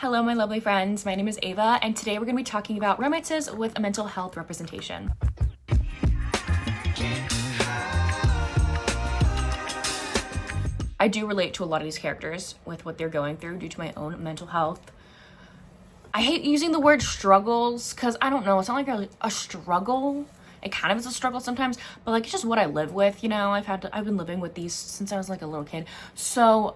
Hello, my lovely friends. My name is Ava, and today we're going to be talking about romances with a mental health representation. I do relate to a lot of these characters with what they're going through due to my own mental health. I hate using the word struggles because I don't know, it's not like a struggle. It kind of is a struggle sometimes, but like it's just what I live with, you know. I've been living with these since I was like a little kid. So,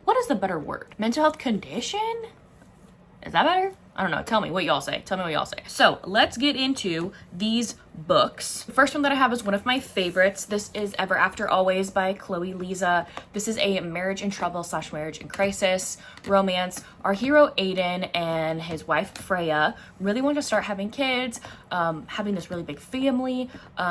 what is the better word? Mental health condition? Is that better? I don't know. Tell me what y'all say. Tell me what y'all say. So let's get into these books. The first one that I have is one of my favorites. This is Ever After Always by Chloe Lisa. This is a marriage in trouble / marriage in crisis romance. Our hero Aiden and his wife Freya really want to start having kids, having this really big family.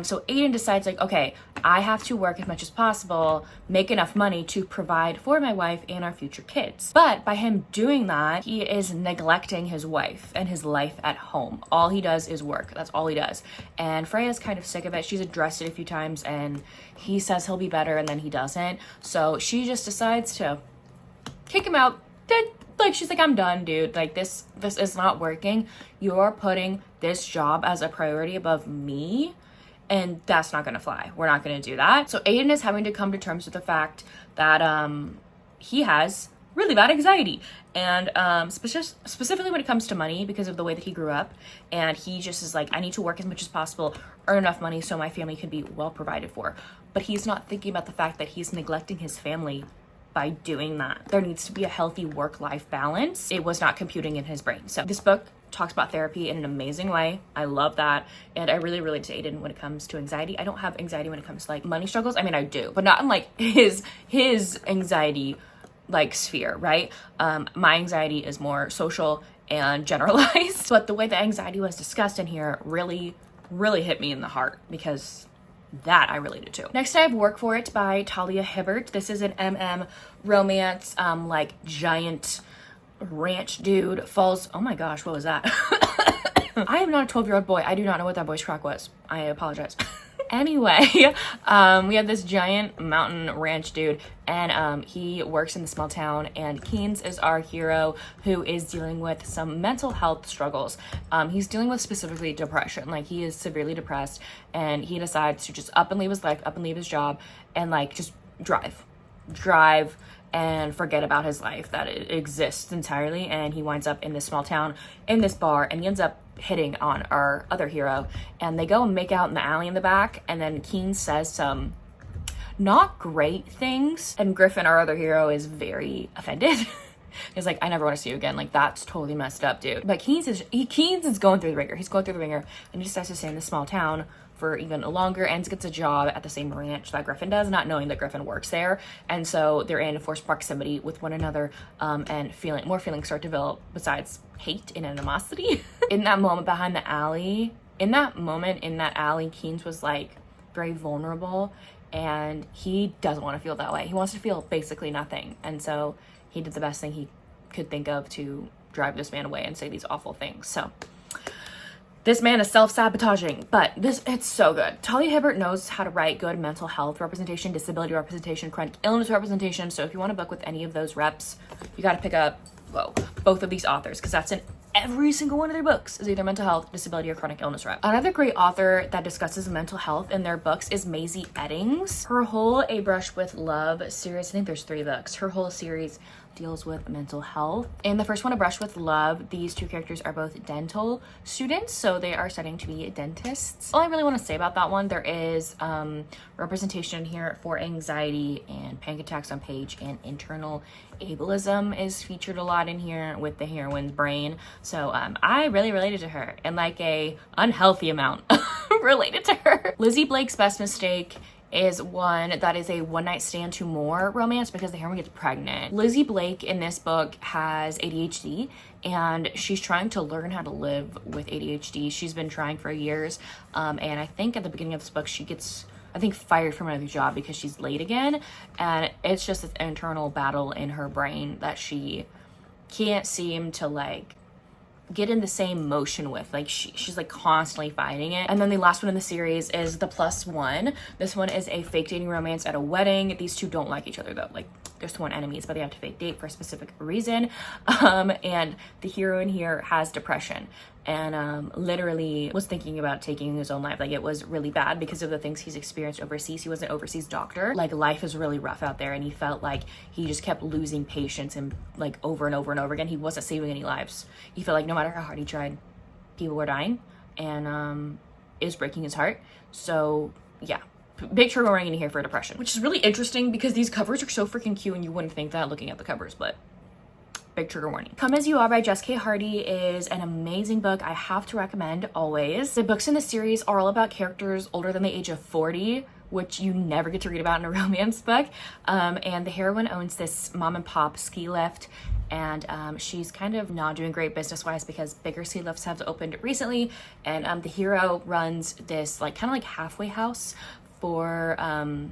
So Aiden decides like, okay, I have to work as much as possible, make enough money to provide for my wife and our future kids. But by him doing that, he is neglecting his wife and his life at home. All he does is work. That's all he does. And Freya's kind of sick of it. She's addressed it a few times and he says he'll be better and then he doesn't. So she just decides to kick him out. Like, she's like, I'm done, dude. Like, this is not working. You're putting this job as a priority above me, and that's not gonna fly. We're not gonna do that. So Aiden is having to come to terms with the fact that he has really bad anxiety, and specifically when it comes to money, because of the way that he grew up. And he just is like, I need to work as much as possible, earn enough money so my family can be well provided for. But he's not thinking about the fact that he's neglecting his family by doing that. There needs to be a healthy work-life balance. It was not computing in his brain. So this book talks about therapy in an amazing way. I love that. And I really relate to Aiden when it comes to anxiety. I don't have anxiety when it comes to like money struggles. I mean, I do, but not in like his anxiety like sphere, right? My anxiety is more social and generalized. But the way that anxiety was discussed in here really hit me in the heart, because that I related to. Next I have Work For It by Talia Hibbert. This is an romance, like giant ranch dude falls, oh my gosh, what was that? I am not a 12-year-old boy. I do not know what that voice crack was. I apologize. Anyway, we have this giant mountain ranch dude, and he works in the small town, and Keynes is our hero who is dealing with some mental health struggles. He's dealing with specifically depression. Like, he is severely depressed, and he decides to just up and leave his life, up and leave his job, and like just drive and forget about his life, that it exists entirely. And he winds up in this small town, in this bar, and he ends up hitting on our other hero, and they go and make out in the alley in the back, and then Keynes says some not great things, and Griffin, our other hero, is very offended. He's like, I never want to see you again. Like, that's totally messed up, dude. But Keynes is going through the ringer. He's going through the ringer, and he decides to stay in this small town for even longer, and gets a job at the same ranch that Griffin does, not knowing that Griffin works there. And so they're in forced proximity with one another, and more feelings start to develop besides hate and animosity. In that moment behind the alley, in that alley, Keynes was like very vulnerable, and he doesn't want to feel that way. He wants to feel basically nothing. And so he did the best thing he could think of to drive this man away and say these awful things. So this man is self-sabotaging, but it's so good. Talia Hibbert knows how to write good mental health representation, disability representation, chronic illness representation. So if you want to book with any of those reps, you got to pick up, both of these authors, because that's in every single one of their books, is either mental health, disability, or chronic illness rep. Another great author that discusses mental health in their books is Maisie Eddings. Her whole A Brush with Love series, I think there's 3 books. Her whole series deals with mental health. In the first one, A Brush with Love, these 2 characters are both dental students, so they are studying to be dentists. All I really want to say about that one, there is representation here for anxiety and panic attacks on page, and internal ableism is featured a lot in here with the heroine's brain. So I really related to her, and like a unhealthy amount related to her. Lizzie Blake's Best Mistake is one that is a one-night stand to more romance, because the heroine gets pregnant. Lizzie Blake in this book has ADHD, and she's trying to learn how to live with ADHD. She's been trying for years, and I think at the beginning of this book she gets, I think, fired from another job because she's late again, and it's just this internal battle in her brain that she can't seem to like get in the same motion with. Like, she's like constantly fighting it. And then the last one in the series is The Plus One. This one is a fake dating romance at a wedding. These 2 don't like each other though. Like, they're sworn enemies, but they have to fake date for a specific reason. And the hero in here has depression and literally was thinking about taking his own life. Like, it was really bad because of the things he's experienced overseas. He was an overseas doctor. Like, life is really rough out there, and he felt like he just kept losing patients and like over and over and over again. He wasn't saving any lives. He felt like no matter how hard he tried, people were dying, and it was breaking his heart. So yeah, big trigger warning in here for depression, which is really interesting because these covers are so freaking cute and you wouldn't think that looking at the covers, but big trigger warning. Come As You Are by Jess K. Hardy is an amazing book. I have to recommend always. The books in the series are all about characters older than the age of 40, which you never get to read about in a romance book. And the heroine owns this mom and pop ski lift, and she's kind of not doing great business-wise because bigger ski lifts have opened recently, and the hero runs this like kind of like halfway house for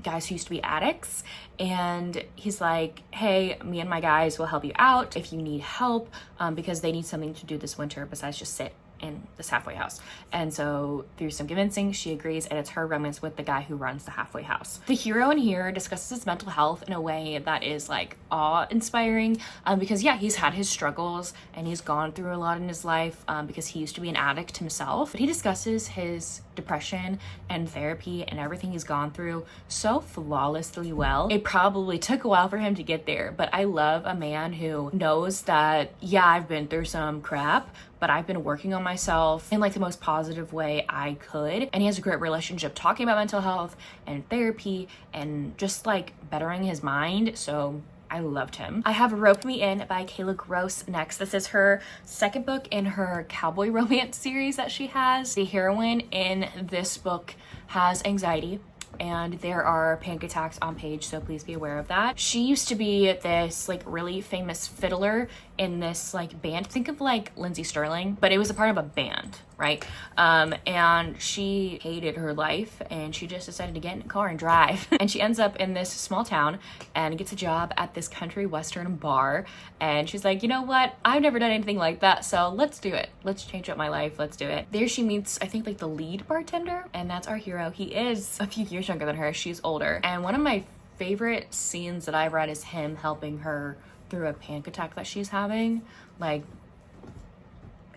guys who used to be addicts, and he's like, hey, me and my guys will help you out if you need help, because they need something to do this winter besides just sit in this halfway house. And so through some convincing, she agrees, and it's her romance with the guy who runs the halfway house. The hero in here discusses his mental health in a way that is like awe-inspiring, because yeah, he's had his struggles and he's gone through a lot in his life, because he used to be an addict himself. But he discusses his depression and therapy and everything he's gone through so flawlessly well. It probably took a while for him to get there, but I love a man who knows that, yeah, I've been through some crap, but I've been working on myself in like the most positive way I could. And he has a great relationship talking about mental health and therapy and just like bettering his mind. So I loved him. I have Rope Me In by Kayla Gross next. This is her second book in her cowboy romance series that she has. The heroine in this book has anxiety, and there are panic attacks on page, so please be aware of that. She used to be this like really famous fiddler in this like band. Think of like Lindsay Sterling, but it was a part of a band, right? And she hated her life, and she just decided to get in a car and drive. And she ends up in this small town and gets a job at this country western bar. And she's like, you know what? I've never done anything like that, so let's do it. Let's change up my life. Let's do it. There she meets, I think, like the lead bartender, and that's our hero. He is a few years younger than her. She's older. And one of my favorite scenes that I've read is him helping her through a panic attack that she's having. Like,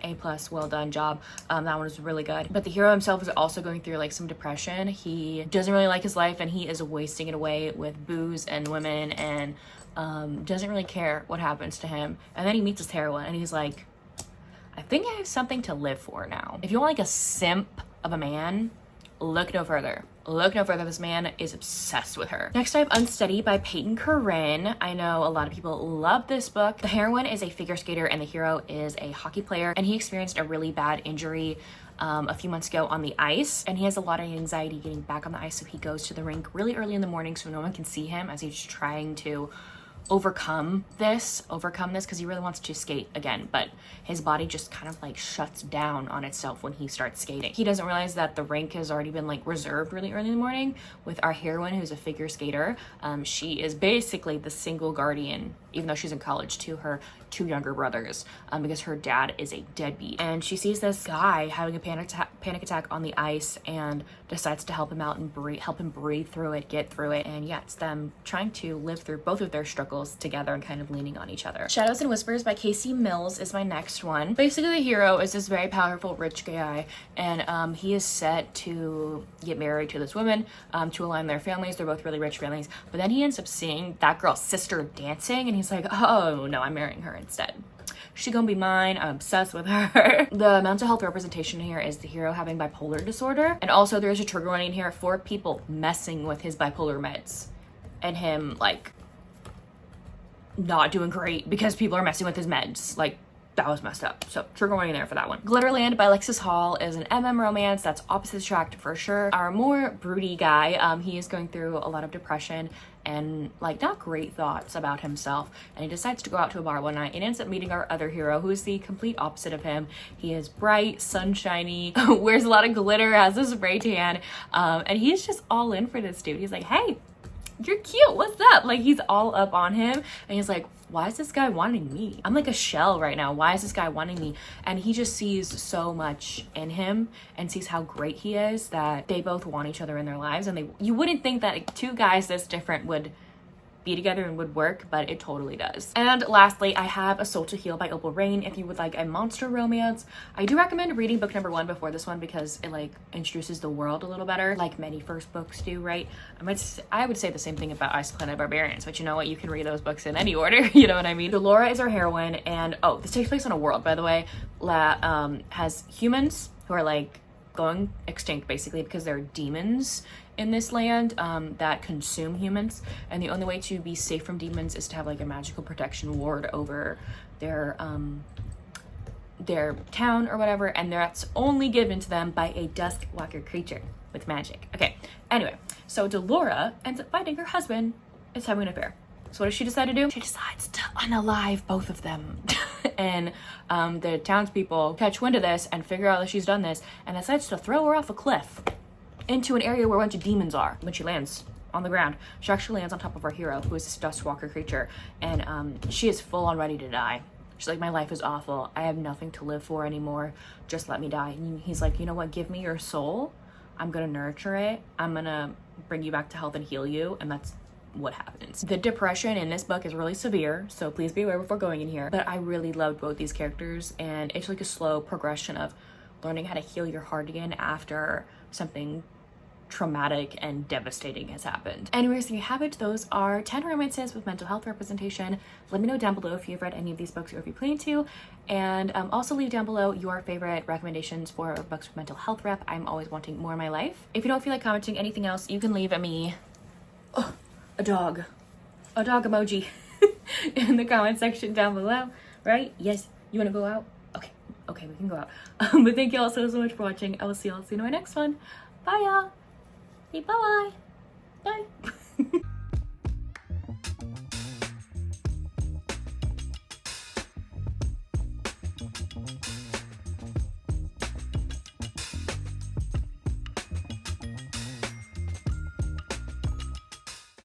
A+, well done job. That one was really good. But the hero himself is also going through like some depression. He doesn't really like his life, and he is wasting it away with booze and women, and doesn't really care what happens to him. And then he meets his heroine, and he's like, I think I have something to live for now. If you want like a simp of a man, look no further. Look no further. This man is obsessed with her. Next, I have Unsteady by Peyton Corinne. I know a lot of people love this book. The heroine is a figure skater and the hero is a hockey player, and he experienced a really bad injury a few months ago on the ice, and he has a lot of anxiety getting back on the ice, so he goes to the rink really early in the morning so no one can see him as he's trying to overcome this because he really wants to skate again, but his body just kind of like shuts down on itself when he starts skating. He doesn't realize that the rink has already been like reserved really early in the morning with our heroine, who's a figure skater. She is basically the single guardian, even though she's in college, to her two younger brothers, because her dad is a deadbeat. And she sees this guy having a panic attack on the ice and decides to help him out and help him breathe through it, get through it. And yeah, it's them trying to live through both of their struggles together and kind of leaning on each other. Shadows and Whispers by Casey Mills is my next one. Basically, the hero is this very powerful rich guy, and he is set to get married to this woman to align their families. They're both really rich families, but then he ends up seeing that girl's sister dancing, and he's like, oh no, I'm marrying her instead. She gonna be mine. I'm obsessed with her. The mental health representation here is the hero having bipolar disorder, and also there's a trigger warning here for people messing with his bipolar meds and him like not doing great because people are messing with his meds. Like, that was messed up. So trigger warning there for that one. Glitterland by Alexis Hall is an MM romance that's opposite attract for sure. Our more broody guy, he is going through a lot of depression and like not great thoughts about himself, and he decides to go out to a bar one night and ends up meeting our other hero, who is the complete opposite of him. He is bright, sunshiny, wears a lot of glitter, has a spray tan, and he's just all in for this dude. He's like, hey, you're cute, what's up? Like, he's all up on him, and he's like, why is this guy wanting me? I'm like a shell right now. Why is this guy wanting me? And he just sees so much in him and sees how great he is that they both want each other in their lives. And you wouldn't think that like, two guys this different would be together and would work, but it totally does. And lastly, I have A Soul to Heal by Opal Rain. If you would like a monster romance, I do recommend reading book number 1 before this one because it like introduces the world a little better, like many first books do, right? I would say the same thing about Ice Planet Barbarians, but you know what? You can read those books in any order, you know what I mean? Delora is our heroine, and oh, this takes place on a world, by the way, that has humans who are like going extinct basically because there are demons in this land that consume humans, and the only way to be safe from demons is to have like a magical protection ward over their town or whatever, and that's only given to them by a Duskwalker creature with magic. Okay, anyway, so Delora ends up finding her husband is having an affair. So what does she decide to do? She decides to unalive both of them. And the townspeople catch wind of this and figure out that she's done this and decides to throw her off a cliff into an area where a bunch of demons are. When she lands on the ground, she actually lands on top of our hero, who is this Dustwalker creature, and she is full on ready to die. She's like, my life is awful. I have nothing to live for anymore. Just let me die. And he's like, you know what? Give me your soul. I'm gonna nurture it. I'm gonna bring you back to health and heal you. And that's what happens. The depression in this book is really severe, so please be aware before going in here. But I really loved both these characters, and it's like a slow progression of learning how to heal your heart again after something traumatic and devastating has happened. Anyways, there you have it. Those are 10 romances with mental health representation. Let me know down below if you've read any of these books or if you plan to, and also leave down below your favorite recommendations for books with mental health rep. I'm always wanting more in my life. If you don't feel like commenting anything else, you can leave me a dog emoji in the comment section down below, right? Yes, you want to go out? Okay, we can go out. But thank you all so much for watching. I will see y'all soon in my next one. Bye y'all. Say bye. Bye.